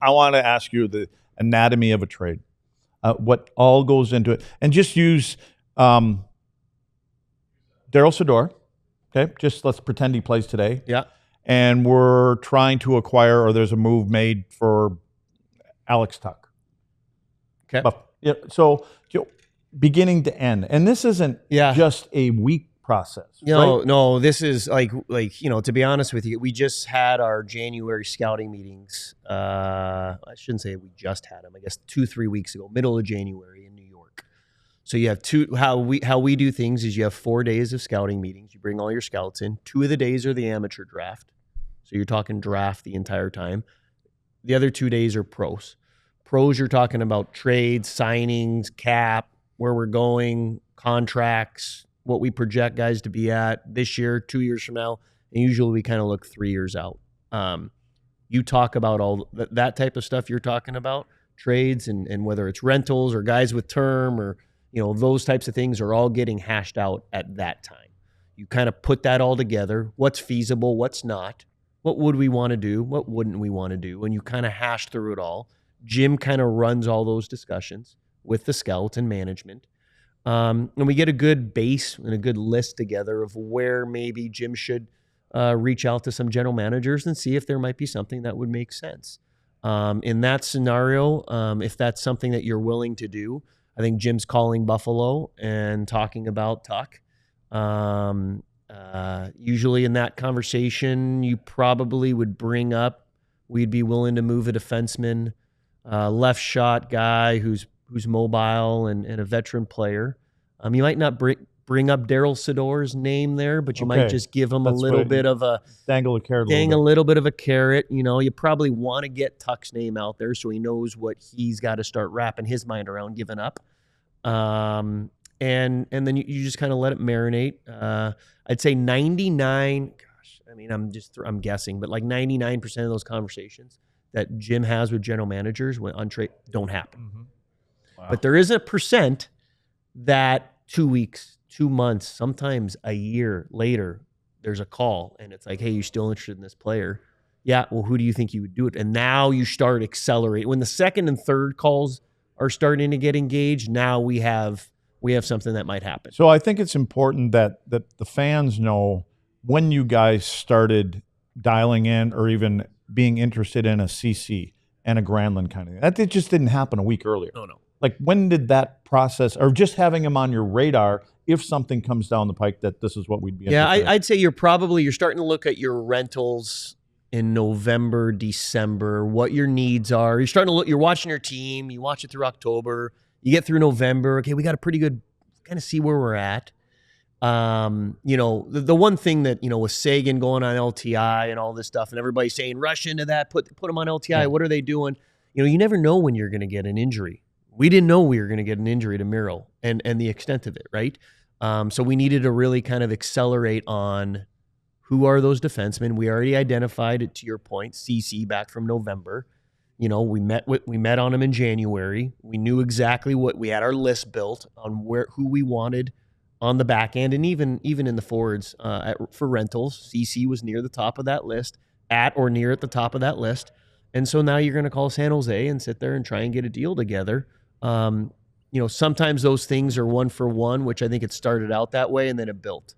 I want to ask you the anatomy of a trade, what all goes into it, and just use Daryl Sador. Okay, just let's pretend he plays today. Yeah. And we're trying to acquire, or there's a move made for Alex Tuck. Okay. But, yeah, so beginning to end, and this isn't just a week process. No, right? no, this is like to be honest with you, we just had our January scouting meetings. I shouldn't say we just had them. I guess 2-3 weeks ago, middle of January in New York. So you have how we do things is you have 4 days of scouting meetings. You bring all your scouts in. 2 of the days are the amateur draft. So you're talking draft the entire time. The other 2 days are pros. Pros, you're talking about trades, signings, cap, where we're going, contracts, what we project guys to be at this year, 2 years from now. And usually we kind of look 3 years out. You talk about all that type of stuff you're talking about, trades and whether it's rentals or guys with term or, those types of things are all getting hashed out at that time. You kind of put that all together. What's feasible? What's not? What would we want to do? What wouldn't we want to do? And you kind of hash through it all. Jim kind of runs all those discussions with the scouts and management. And we get a good base and a good list together of where maybe Jim should reach out to some general managers and see if there might be something that would make sense. In that scenario, if that's something that you're willing to do, I think Jim's calling Buffalo and talking about Tuck. Usually in that conversation, you probably would bring up we'd be willing to move a defenseman, left shot guy who's mobile and a veteran player. You might not bring up Daryl Sador's name there, but you might just give him a little bit of a dangle a carrot. A little bit of a carrot. You probably want to get Tuck's name out there so he knows what he's got to start wrapping his mind around giving up. And then you just kind of let it marinate. I'd say 99. Gosh, I mean, I'm guessing, but like 99% of those conversations that Jim has with general managers when on trade don't happen. Mm-hmm. Wow. But there is a percent that 2 weeks, 2 months, sometimes a year later, there's a call and it's like, hey, you still interested in this player? Yeah. Well, who do you think you would do it? And now you start accelerate. When the second and third calls are starting to get engaged, now we have something that might happen. So I think it's important that the fans know when you guys started dialing in or even being interested in a CC and a Granlund kind of thing. That just didn't happen a week earlier. No. Like, when did that process, or just having him on your radar, if something comes down the pike that this is what we'd be interested in? I'd say you're starting to look at your rentals in November, December, what your needs are. You're starting to look, you're watching your team, you watch it through October, you get through November. Okay, we got a pretty good kind of see where we're at. The one thing that, with Sagan going on LTI and all this stuff and everybody saying, rush into that, put them on LTI. Yeah. What are they doing? You never know when you're going to get an injury. We didn't know we were going to get an injury to Miro and the extent of it, right? So we needed to really kind of accelerate on who are those defensemen. We already identified it, to your point, CC back from November. We met on him in January. We knew exactly what we had our list built on who we wanted on the back end, and even in the forwards for rentals. CC was near the top of that list, at or near at the top of that list. And so now you're going to call San Jose and sit there and try and get a deal together. Sometimes those things are one for one, which I think it started out that way and then it built.